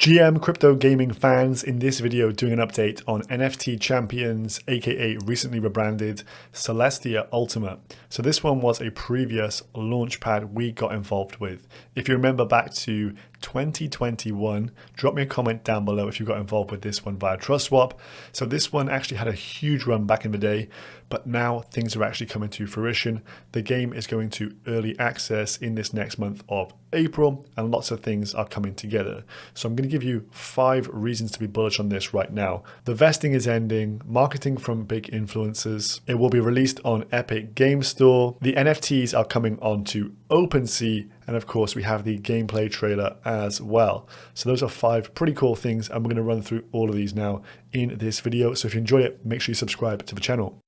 GM crypto gaming fans, in this video doing an update on NFT Champions, aka recently rebranded Celestia Ultimate. So this one was a previous launchpad we got involved with. If you remember back to 2021, drop me a comment down below if you got involved with this one via Trust Swap. So this one actually had a huge run back in the day, but now things are actually coming to fruition. The game is going to early access in this next month of April, and lots of things are coming together. So I'm going to give you 5 reasons to be bullish on this right now. The vesting is ending, marketing from big influencers. It will be released on Epic Game Store. The NFTs are coming onto Opensea, and of course we have the gameplay trailer as well. So those are 5 pretty cool things, and we're going to run through all of these now in this video. So if you enjoyed it, make sure you subscribe to the channel.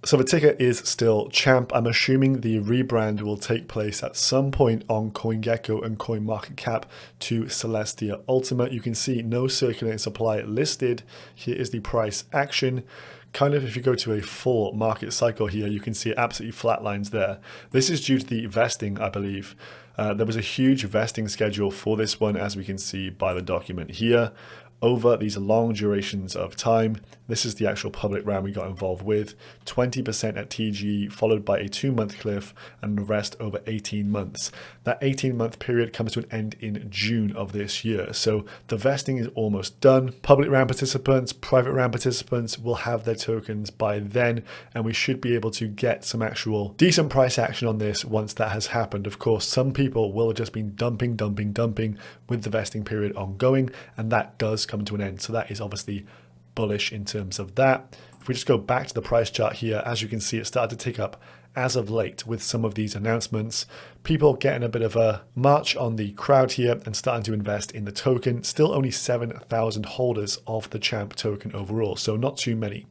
So the ticker is still Champ. I'm assuming the rebrand will take place at some point on CoinGecko and CoinMarketCap to Celestia Ultimate. You can see no circulating supply listed. Here is the price action. Kind of if you go to a full market cycle here, you can see it absolutely flat lines there. This is due to the vesting, I believe. There was a huge vesting schedule for this one, as we can see by the document here. Over these long durations of time. This is the actual public round we got involved with. 20% at TG, followed by a 2-month cliff, and the rest over 18 months. That 18-month period comes to an end in June of this year. So the vesting is almost done. Public round participants, private round participants will have their tokens by then, and we should be able to get some actual decent price action on this once that has happened. Of course, some people will have just been dumping with the vesting period ongoing, and that does come to an end. So that is obviously bullish in terms of that. If we just go back to the price chart here, as you can see, it started to tick up as of late with some of these announcements. People getting a bit of a march on the crowd here and starting to invest in the token. Still only 7,000 holders of the Champ token overall, so not too many.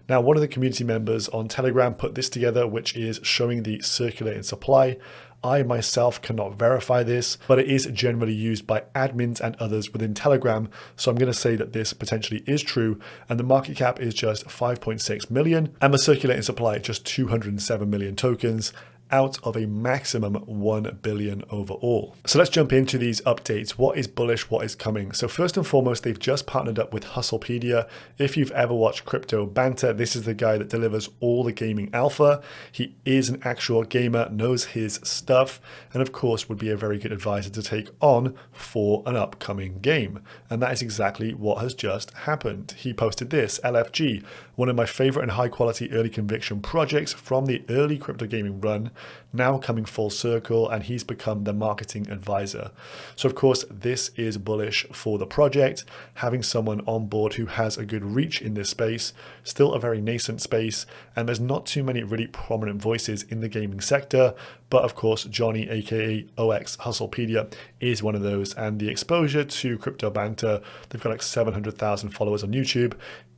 Now, one of the community members on Telegram put this together, which is showing the circulating supply. I myself cannot verify this, but it is generally used by admins and others within Telegram. So I'm going to say that this potentially is true. And the market cap is just 5.6 million and the circulating supply just 207 million tokens out of a maximum 1 billion overall. So let's jump into these updates. What is bullish? What is coming? So first and foremost, they've just partnered up with Hustlepedia. If you've ever watched Crypto Banter, this is the guy that delivers all the gaming alpha. He is an actual gamer, knows his stuff, and of course would be a very good advisor to take on for an upcoming game. And that is exactly what has just happened. He posted this, LFG, one of my favorite and high quality early conviction projects from the early crypto gaming run, now coming full circle, and he's become the marketing advisor. So of course, this is bullish for the project, having someone on board who has a good reach in this space, still a very nascent space, and there's not too many really prominent voices in the gaming sector. But of course, Johnny, aka OX Hustlepedia, is one of those, and the exposure to Crypto Banter, they've got like 700,000 followers on YouTube.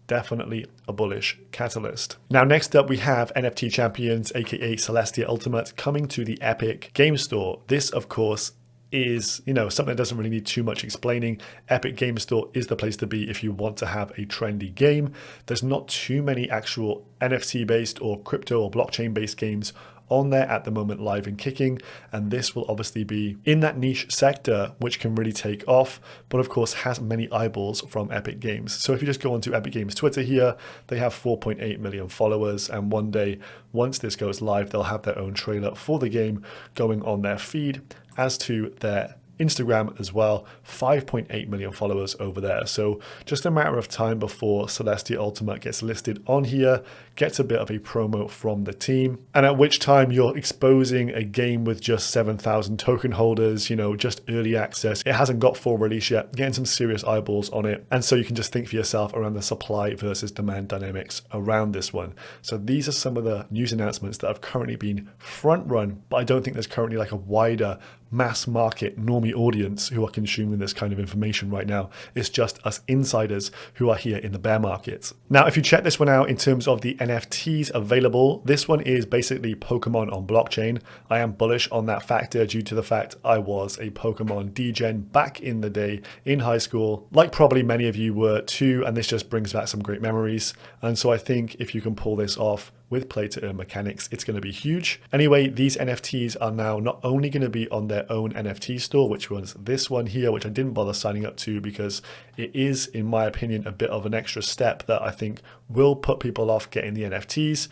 Definitely a bullish catalyst. Now, next up, we have NFT Champions, aka Celestia Ultimate, coming to the Epic Game Store. This, of course, is, something that doesn't really need too much explaining. Epic Game Store is the place to be if you want to have a trendy game. There's not too many actual NFT based or crypto or blockchain based games on there at the moment, live and kicking, and this will obviously be in that niche sector which can really take off, but of course has many eyeballs from Epic Games. So if you just go onto Epic Games Twitter here, they have 4.8 million followers, and one day once this goes live, they'll have their own trailer for the game going on their feed. As to their Instagram as well, 5.8 million followers over there. So just a matter of time before Celestia Ultimate gets listed on here, gets a bit of a promo from the team, and at which time you're exposing a game with just 7,000 token holders, just early access. It hasn't got full release yet, getting some serious eyeballs on it. And so you can just think for yourself around the supply versus demand dynamics around this one. So these are some of the news announcements that have currently been front run, but I don't think there's currently like a wider mass market normie audience who are consuming this kind of information right now. It's just us insiders who are here in the bear markets. Now, if you check this one out in terms of the NFTs available, this one is basically Pokemon on blockchain. I am bullish on that factor due to the fact I was a Pokemon degen back in the day in high school, like probably many of you were too, and this just brings back some great memories. And so I think if you can pull this off with play to earn mechanics, it's going to be huge. Anyway, these NFTs are now not only going to be on their their own NFT store, which was this one here, which I didn't bother signing up to because it is, in my opinion, a bit of an extra step that I think will put people off getting the NFTs.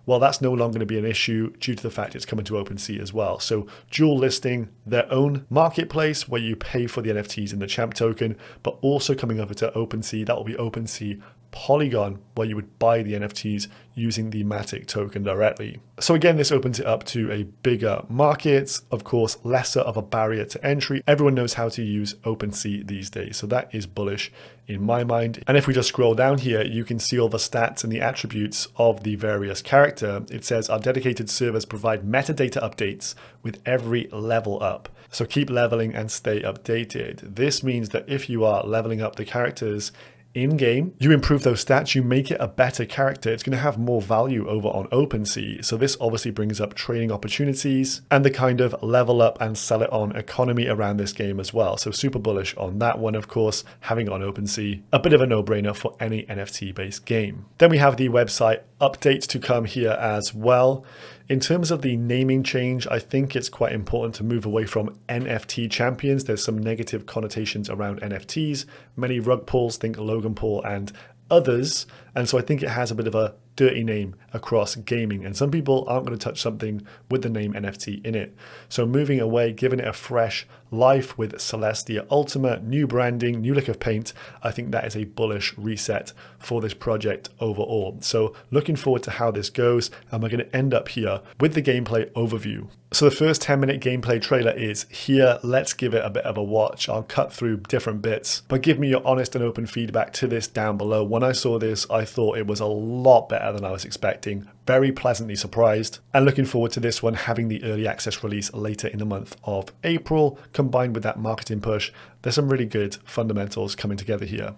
Well, that's no longer going to be an issue due to the fact it's coming to Opensea as well. So dual listing their own marketplace where you pay for the NFTs in the Champ token, but also coming over to Opensea. That will be Opensea Polygon, where you would buy the NFTs using the Matic token directly. So again, this opens it up to a bigger market, of course, lesser of a barrier to entry. Everyone knows how to use Opensea these days, so that is bullish in my mind. And if we just scroll down here, you can see all the stats and the attributes of the various character. It says our dedicated servers provide metadata updates with every level up. So keep leveling and stay updated. This means that if you are leveling up the characters in-game, you improve those stats, you make it a better character, it's going to have more value over on Opensea. So this obviously brings up trading opportunities and the kind of level up and sell it on economy around this game as well. So super bullish on that one, of course, having it on Opensea, a bit of a no-brainer for any NFT-based game. Then we have the website updates to come here as well. In terms of the naming change, I think it's quite important to move away from NFT Champions. There's some negative connotations around NFTs. Many rug pulls think Logan Paul and others. And so I think it has a bit of a dirty name across gaming. And some people aren't going to touch something with the name NFT in it. So moving away, giving it a fresh life with Celestia Ultimate, new branding, new lick of paint. I think that is a bullish reset for this project overall. So looking forward to how this goes. And we're going to end up here with the gameplay overview. So the first 10-minute gameplay trailer is here. Let's give it a bit of a watch. I'll cut through different bits, but give me your honest and open feedback to this down below. When I saw this, I thought it was a lot better than I was expecting. Very pleasantly surprised, and looking forward to this one having the early access release later in the month of April. Combined with that marketing push, there's some really good fundamentals coming together here.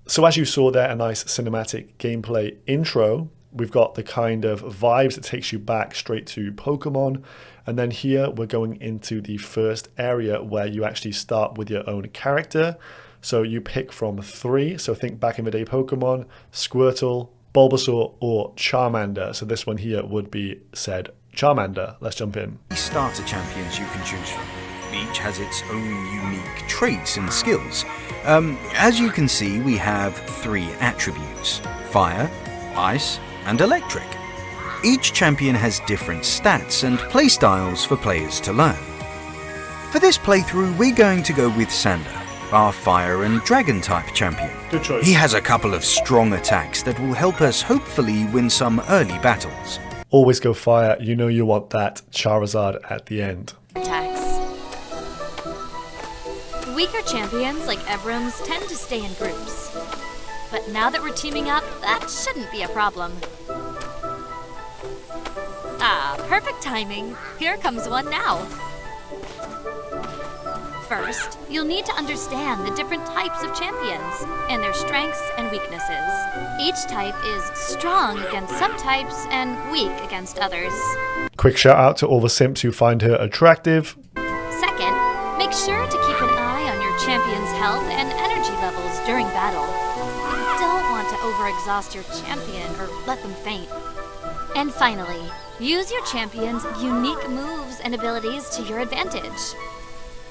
So as you saw there, a nice cinematic gameplay intro. We've got the kind of vibes that takes you back straight to Pokemon. And then here we're going into the first area where you actually start with your own character. So you pick from 3. So think back in the day Pokemon, Squirtle, Bulbasaur, or Charmander. So this one here would be said Charmander. Let's jump in. Starter champions you can choose from. Each has its own unique traits and skills. As you can see, we have 3 attributes: fire, ice, and electric. Each champion has different stats and playstyles for players to learn. For this playthrough, we're going to go with Sander, our fire and dragon type champion. Good choice. He has a couple of strong attacks that will help us hopefully win some early battles. Always go fire, you know you want that Charizard at the end. Attacks. Weaker champions like Ebrams tend to stay in groups. But now that we're teaming up, that shouldn't be a problem. Ah, perfect timing. Here comes one now. First, you'll need to understand the different types of champions and their strengths and weaknesses. Each type is strong against some types and weak against others. Quick shout out to all the simps who find her attractive. Second, make sure to keep an eye on your champion's health and energy levels during battle. You don't want to overexhaust your champion or let them faint. And finally, use your champion's unique moves and abilities to your advantage.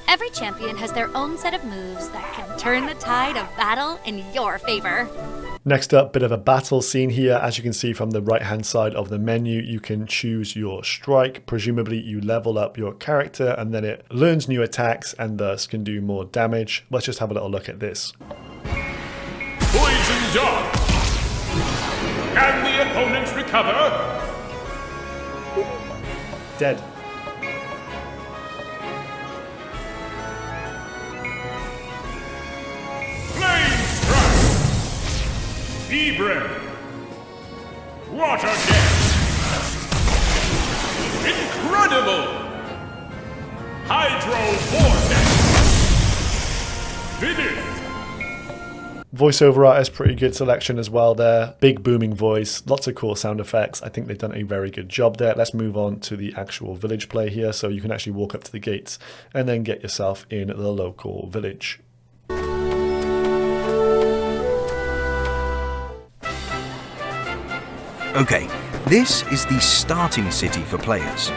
Every champion has their own set of moves that can turn the tide of battle in your favor. Next up, bit of a battle scene here. As you can see from the right hand side of the menu, you can choose your strike. Presumably you level up your character and then it learns new attacks and thus can do more damage. Let's just have a little look at this. Poison Dart! Can the opponent recover? Dead. Rebranding. Water Dance. Incredible. Hydro Vortex. Finish. Voiceover artist, pretty good selection as well there. Big booming voice, lots of cool sound effects. I think they've done a very good job there. Let's move on to the actual village play here. So you can actually walk up to the gates and then get yourself in the local village. Okay, this is the starting city for players.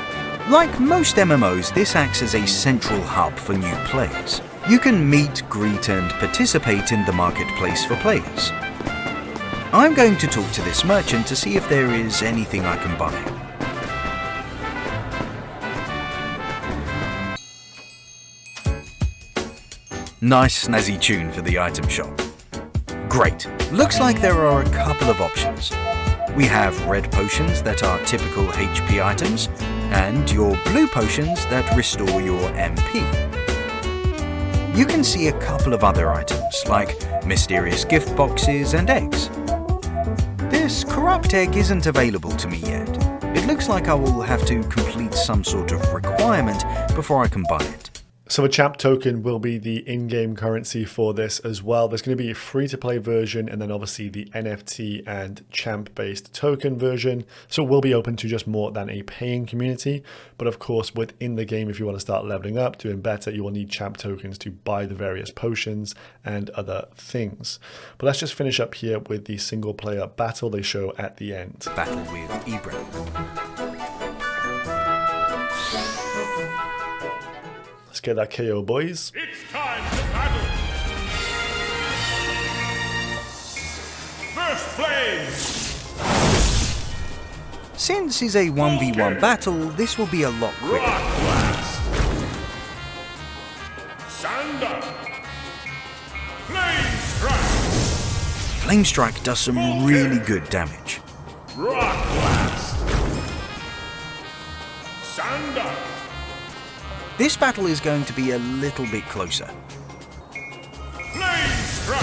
Like most MMOs, this acts as a central hub for new players. You can meet, greet and participate in the marketplace for players. I'm going to talk to this merchant to see if there is anything I can buy. Nice snazzy tune for the item shop. Great, looks like there are a couple of options. We have red potions that are typical HP items, and your blue potions that restore your MP. You can see a couple of other items, like mysterious gift boxes and eggs. This corrupt egg isn't available to me yet. It looks like I will have to complete some sort of requirement before I can buy it. So a champ token will be the in-game currency for this as well. There's going to be a free-to-play version and then obviously the NFT and champ-based token version. So it will be open to just more than a paying community. But of course, within the game, if you want to start leveling up, doing better, you will need champ tokens to buy the various potions and other things. But let's just finish up here with the single-player battle they show at the end. Battle with Rebranding. Let's get that KO, boys. It's time to battle! First flames! Since it's a 1v1 battle, this will be a lot quicker. Rock blast! Sander! Flame strike! Flame Strike does some really good damage. Rock blast! Sander! This battle is going to be a little bit closer. Flame strike!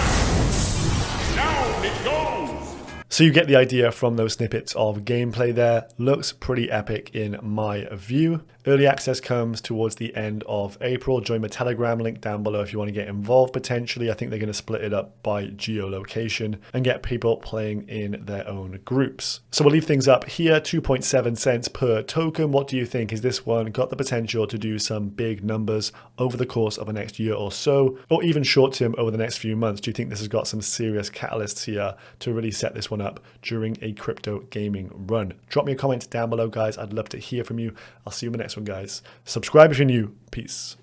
Down it goes! So you get the idea from those snippets of gameplay there. Looks pretty epic in my view. Early access comes towards the end of April. Join my Telegram link down below if you want to get involved potentially. I think they're going to split it up by geolocation and get people playing in their own groups. So we'll leave things up here, 2.7 cents per token. What do you think? Is this one got the potential to do some big numbers over the course of the next year or so, or even short term over the next few months? Do you think this has got some serious catalysts here to really set this one up during a crypto gaming run? Drop me a comment down below, guys. I'd love to hear from you. I'll see you in the next one, guys. Subscribe if you're new. Peace.